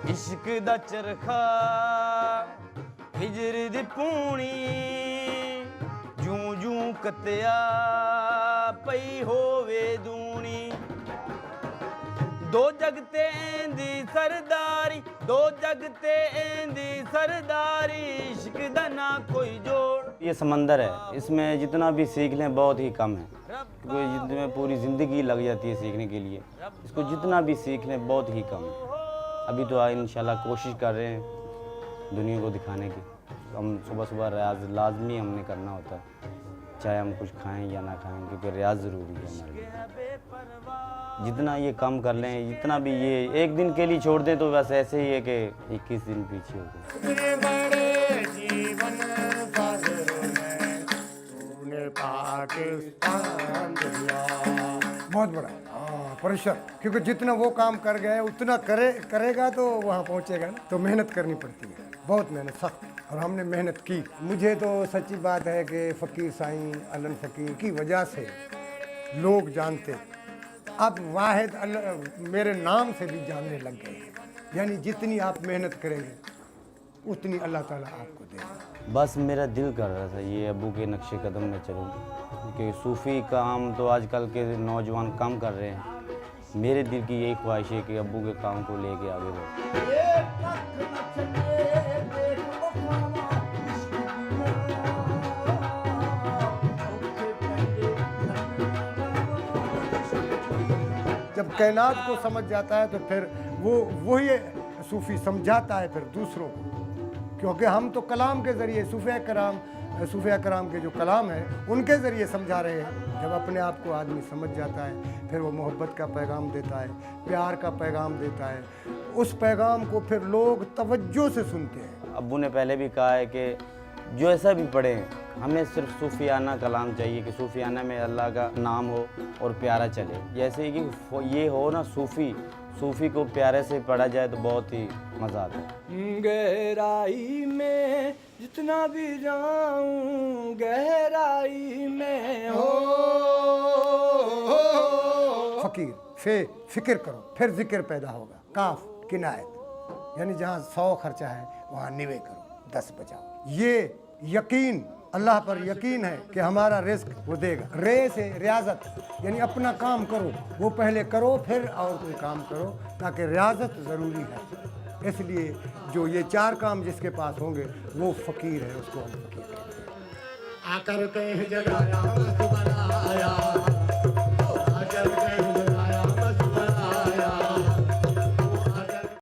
इश्क दा चरखा हिजर दी पूनी जूं जूं कत्या पई होवे दूनी दो जगते एंदी सरदारी दो जगते एंदी सरदारी इश्क दा ना कोई जोड़। ये समंदर है, इसमें जितना भी सीख लें बहुत ही कम है, क्योंकि जितने पूरी ज़िंदगी लग जाती है सीखने के लिए, इसको जितना भी सीख लें बहुत ही कम है। अभी तो इंशाल्लाह कोशिश कर रहे हैं दुनिया को दिखाने की। हम सुबह सुबह रियाज लाजमी हमने करना होता है, चाहे हम कुछ खाएं या ना खाएं, क्योंकि रियाज ज़रूरी है हमारे लिए। जितना ये काम कर लें, जितना भी ये एक दिन के लिए छोड़ दें तो बस ऐसे ही है कि 21 दिन पीछे हो गए। बहुत बड़ा परिश्रम, क्योंकि जितना वो काम कर गए उतना करेगा तो वहाँ पहुँचेगा ना। तो मेहनत करनी पड़ती है, बहुत मेहनत सख्त, और हमने मेहनत की। मुझे तो सच्ची बात है कि फ़कीर साईं अलन फ़कीर की वजह से लोग जानते, अब वाहिद मेरे नाम से भी जानने लग गए हैं। यानी जितनी आप मेहनत करेंगे उतनी अल्लाह ताला आपको देगा। बस मेरा दिल कर रहा था ये अब्बू के नक्शे कदम में चलूँ, क्योंकि सूफ़ी काम तो आजकल के नौजवान कम कर रहे हैं। मेरे दिल की यही ख्वाहिश है कि अब्बू के काम को लेके आगे बढ़े। जब कायनात को समझ जाता है तो फिर वही सूफ़ी समझाता है फिर दूसरों को, क्योंकि हम तो कलाम के ज़रिए सूफ़िया कराम के जो कलाम है उनके ज़रिए समझा रहे हैं। जब अपने आप को आदमी समझ जाता है फिर वो मोहब्बत का पैगाम देता है, प्यार का पैगाम देता है। उस पैगाम को फिर लोग तवज्जो से सुनते हैं। अब्बू ने पहले भी कहा है कि जो ऐसा भी पढ़े, हमें सिर्फ सूफियाना कलाम चाहिए कि सूफियाना में अल्लाह का नाम हो और प्यारा चले। जैसे कि ये हो ना, सूफ़ी को प्यारे से पढ़ा जाए तो बहुत ही मज़ा आता है। गहराई में जितना भी जाऊं गहराई में हो। फ़कीर फिक्र करो फिर जिक्र पैदा होगा। काफ किनायत, यानी जहाँ 100 खर्चा है वहाँ 90 करो, 10 बचाओ। ये यकीन, अल्लाह पर यकीन है कि हमारा रिस्क वो देगा। रे से रियाजत, यानी अपना काम करो, वो पहले करो फिर और कोई काम करो, ताकि रियाजत ज़रूरी है। इसलिए जो ये 4 काम जिसके पास होंगे वो फ़कीर है, उसको हम फ़कीर कहते हैं। आकर कहीं जगाया बनाया